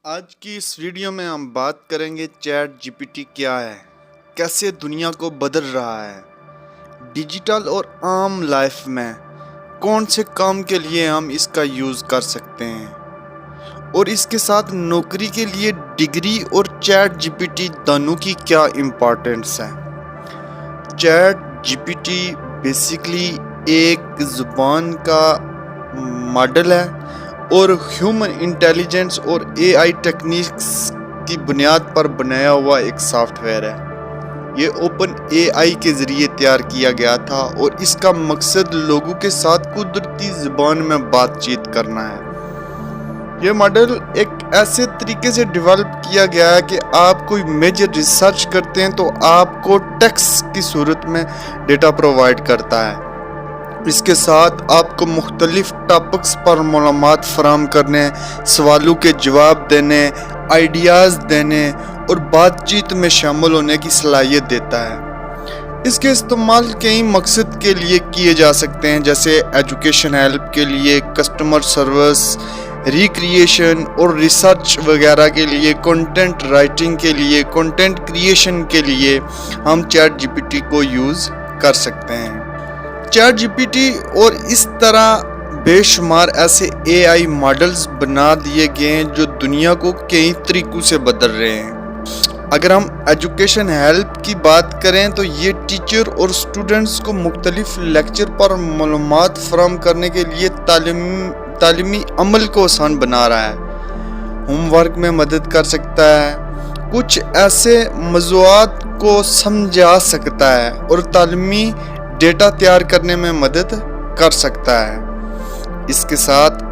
آج کی اس ویڈیو میں ہم بات کریں گے چیٹ جی پی ٹی کیا ہے، کیسے دنیا کو بدل رہا ہے، ڈیجیٹل اور عام لائف میں کون سے کام کے لیے ہم اس کا یوز کر سکتے ہیں، اور اس کے ساتھ نوکری کے لیے ڈگری اور چیٹ جی پی ٹی دونوں کی کیا امپورٹنس ہے۔ Chat G P T basically ایک زبان کا ماڈل ہے اور ہیومن انٹیلیجنس اور اے آئی ٹیکنیکس کی بنیاد پر بنایا ہوا ایک سافٹ ویئر ہے۔ یہ اوپن اے آئی کے ذریعے تیار کیا گیا تھا اور اس کا مقصد لوگوں کے ساتھ قدرتی زبان میں بات چیت کرنا ہے۔ یہ ماڈل ایک ایسے طریقے سے ڈیولپ کیا گیا ہے کہ آپ کوئی میجر ریسرچ کرتے ہیں تو آپ کو ٹیکسٹ کی صورت میں ڈیٹا پرووائڈ کرتا ہے۔ اس کے ساتھ آپ کو مختلف ٹاپکس پر معلومات فراہم کرنے، سوالوں کے جواب دینے، آئیڈیاز دینے اور بات چیت میں شامل ہونے کی صلاحیت دیتا ہے۔ اس کے استعمال کئی مقصد کے لیے کیے جا سکتے ہیں، جیسے ایجوکیشن ہیلپ کے لیے، کسٹمر سروس، ریکریشن اور ریسرچ وغیرہ کے لیے، کنٹینٹ رائٹنگ کے لیے، کنٹینٹ کریشن کے لیے ہم چیٹ جی پی ٹی کو یوز کر سکتے ہیں۔ چیٹ جی پی ٹی اور اس طرح بے شمار ایسے اے آئی ماڈلز بنا دیے گئے ہیں جو دنیا کو کئی طریقوں سے بدل رہے ہیں۔ اگر ہم ایجوکیشن ہیلپ کی بات کریں تو یہ ٹیچر اور اسٹوڈنٹس کو مختلف لیکچر پر معلومات فراہم کرنے کے لیے تعلیمی عمل کو آسان بنا رہا ہے، ہوم ورک میں مدد کر سکتا ہے، کچھ ایسے موضوعات کو سمجھا سکتا ہے اور تعلیمی ڈیٹا تیار کرنے میں مدد کر سکتا ہے۔ اس کے ساتھ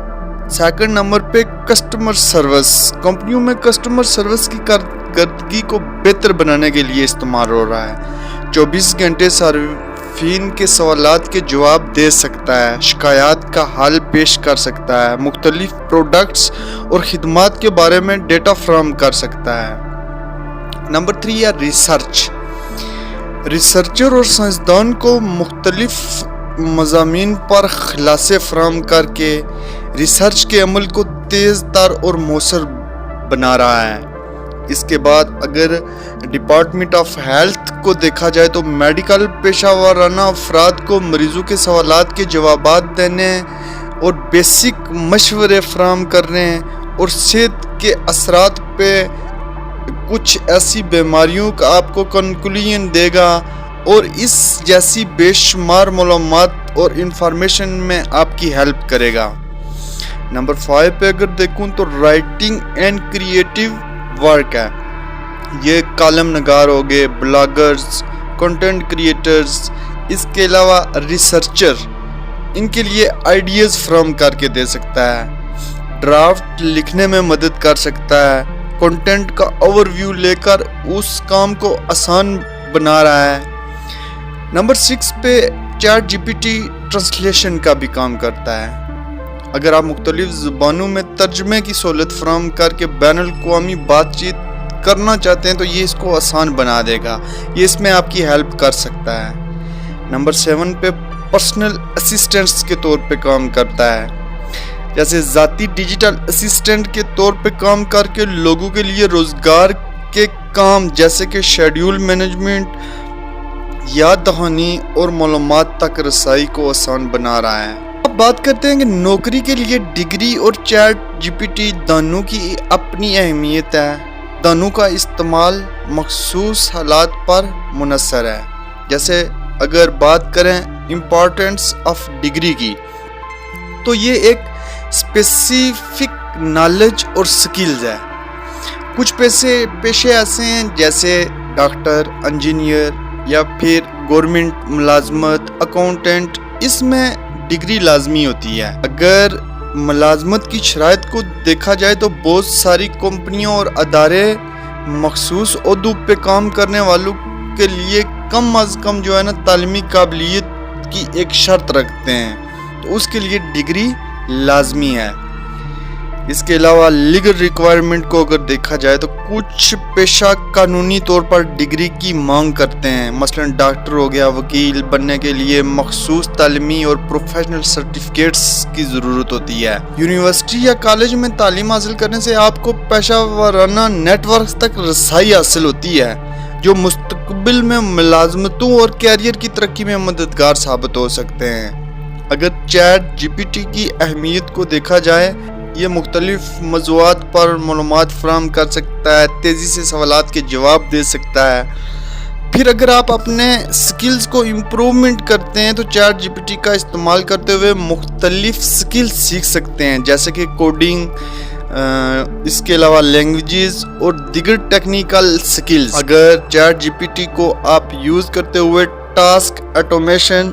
سیکنڈ نمبر پہ کسٹمر سروس، کمپنیوں میں کسٹمر سروس کی کارکردگی کو بہتر بنانے کے لیے استعمال ہو رہا ہے۔ 24 گھنٹے صارفین کے سوالات کے جواب دے سکتا ہے، شکایات کا حل پیش کر سکتا ہے، مختلف پروڈکٹس اور خدمات کے بارے میں ڈیٹا فراہم کر سکتا ہے۔ نمبر 3 ہے ریسرچ۔ ریسرچر اور سائنسدان کو مختلف مضامین پر خلاصے فراہم کر کے ریسرچ کے عمل کو تیز تر اور مؤثر بنا رہا ہے۔ اس کے بعد اگر ڈپارٹمنٹ آف ہیلتھ کو دیکھا جائے تو میڈیکل پیشہ ورانہ افراد کو مریضوں کے سوالات کے جوابات دینے اور بیسک مشورے فراہم کرنے اور صحت کے اثرات پہ کچھ ایسی بیماریوں کا آپ کو کنکلوژن دے گا اور اس جیسی بے شمار معلومات اور انفارمیشن میں آپ کی ہیلپ کرے گا۔ نمبر 5 پہ اگر دیکھوں تو رائٹنگ اینڈ کریٹیو ورک ہے۔ یہ کالم نگار ہو گئے، بلاگرز، کنٹینٹ کریٹرز، اس کے علاوہ ریسرچر ان کے لیے آئیڈیاز فراہم کر کے دے سکتا ہے، ڈرافٹ لکھنے میں مدد کر سکتا ہے، کنٹینٹ کا اوور ویو لے کر اس کام کو آسان بنا رہا ہے۔ نمبر 6 پہ chat G P T translation کا بھی کام کرتا ہے۔ اگر آپ مختلف زبانوں میں ترجمے کی سہولت فراہم کر کے بین الاقوامی بات چیت کرنا چاہتے ہیں تو یہ اس کو آسان بنا دے گا، یہ اس میں آپ کی ہیلپ کر سکتا ہے۔ نمبر 7 پہ پرسنل اسسٹنٹس کے طور پہ کام کرتا ہے، جیسے ذاتی ڈیجیٹل اسسٹنٹ کے طور پہ کام کر کے لوگوں کے لیے روزگار کے کام جیسے کہ شیڈیول مینجمنٹ، یاد دہانی اور معلومات تک رسائی کو آسان بنا رہا ہے۔ اب بات کرتے ہیں کہ نوکری کے لیے ڈگری اور چیٹ جی پی ٹی دونوں کی اپنی اہمیت ہے، دونوں کا استعمال مخصوص حالات پر منحصر ہے۔ جیسے اگر بات کریں امپورٹنس آف ڈگری کی تو یہ ایک اسپیسیفک نالج اور سکلز ہے۔ کچھ پیشے ایسے ہیں جیسے ڈاکٹر، انجینئر یا پھر گورنمنٹ ملازمت، اکاؤنٹنٹ، اس میں ڈگری لازمی ہوتی ہے۔ اگر ملازمت کی شرائط کو دیکھا جائے تو بہت ساری کمپنیوں اور ادارے مخصوص عہدوں پہ کام کرنے والوں کے لیے کم از کم تعلیمی قابلیت کی ایک شرط رکھتے ہیں، تو اس کے لیے ڈگری لازمی ہے۔ اس کے علاوہ لیگل ریکوائرمنٹ کو اگر دیکھا جائے تو کچھ پیشہ قانونی طور پر ڈگری کی مانگ کرتے ہیں، مثلا ڈاکٹر ہو گیا، وکیل بننے کے لیے مخصوص تعلیمی اور پروفیشنل سرٹیفکیٹس کی ضرورت ہوتی ہے۔ یونیورسٹی یا کالج میں تعلیم حاصل کرنے سے آپ کو پیشہ ورانہ نیٹ ورک تک رسائی حاصل ہوتی ہے جو مستقبل میں ملازمتوں اور کیریئر کی ترقی میں مددگار ثابت ہو سکتے ہیں۔ اگر چیٹ جی پی ٹی کی اہمیت کو دیکھا جائے، یہ مختلف موضوعات پر معلومات فراہم کر سکتا ہے، تیزی سے سوالات کے جواب دے سکتا ہے۔ پھر اگر آپ اپنے سکلز کو امپروومنٹ کرتے ہیں تو چیٹ جی پی ٹی کا استعمال کرتے ہوئے مختلف سکلز سیکھ سکتے ہیں، جیسے کہ کوڈنگ، اس کے علاوہ لینگویجز اور دیگر ٹیکنیکل سکلز۔ اگر چیٹ جی پی ٹی کو آپ یوز کرتے ہوئے ٹاسک آٹومیشن،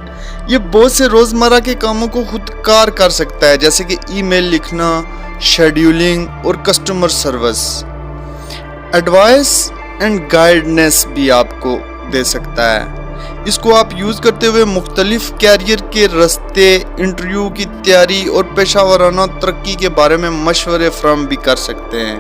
یہ بہت سے روزمرہ کے کاموں کو خود کار کر سکتا ہے، جیسے کہ ای میل لکھنا، شیڈیولنگ اور customer service. Advice and guidance بھی آپ کو دے سکتا ہے۔ اس کو آپ یوز کرتے ہوئے مختلف کیریئر کے راستے، انٹرویو کی تیاری اور پیشہ ورانہ ترقی کے بارے میں مشورے فراہم بھی کر سکتے ہیں۔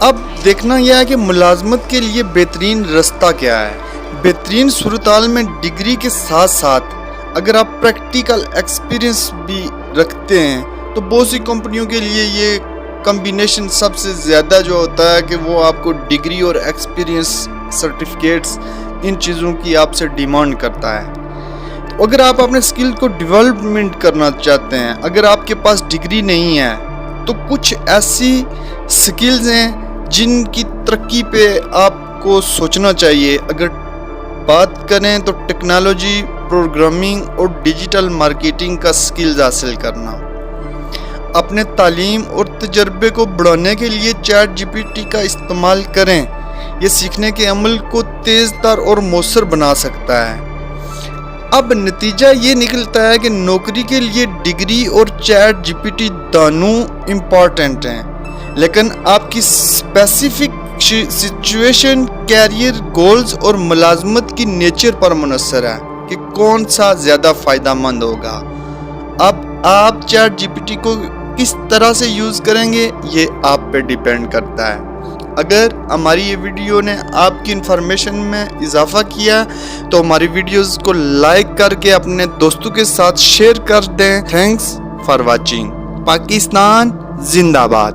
اب دیکھنا یہ ہے کہ ملازمت کے لیے بہترین راستہ کیا ہے۔ بہترین صورتحال میں ڈگری کے ساتھ ساتھ اگر آپ پریکٹیکل ایکسپیرینس بھی رکھتے ہیں تو بہت سی کمپنیوں کے لیے یہ کمبینیشن سب سے زیادہ جو ہوتا ہے کہ وہ آپ کو ڈگری اور ایکسپیرینس سرٹیفکیٹس، ان چیزوں کی آپ سے ڈیمانڈ کرتا ہے۔ تو اگر آپ اپنے سکل کو ڈیولپمنٹ کرنا چاہتے ہیں، اگر آپ کے پاس ڈگری نہیں ہے تو کچھ ایسی سکلز ہیں جن کی ترقی پہ آپ کو سوچنا چاہیے۔ اگر بات کریں تو ٹیکنالوجی، پروگرامنگ اور ڈیجیٹل مارکیٹنگ کا سکلز حاصل کرنا۔ اپنے تعلیم اور تجربے کو بڑھانے کے لیے چیٹ جی پی ٹی کا استعمال کریں، یہ سیکھنے کے عمل کو تیز تر اور مؤثر بنا سکتا ہے۔ اب نتیجہ یہ نکلتا ہے کہ نوکری کے لیے ڈگری اور چیٹ جی پی ٹی دونوں امپورٹنٹ ہیں، لیکن آپ کی اسپیسیفک سچویشن، کیریئر گولز اور ملازمت کی نیچر پر منحصر ہے کہ کون سا زیادہ فائدہ مند ہوگا۔ اب آپ چیٹ جی پی ٹی کو کس طرح سے یوز کریں گے یہ آپ پہ ڈیپینڈ کرتا ہے۔ اگر ہماری یہ ویڈیو نے آپ کی انفارمیشن میں اضافہ کیا تو ہماری ویڈیوز کو لائک کر کے اپنے دوستوں کے ساتھ شیئر کر دیں۔ Thanks for watching. پاکستان زندہ باد۔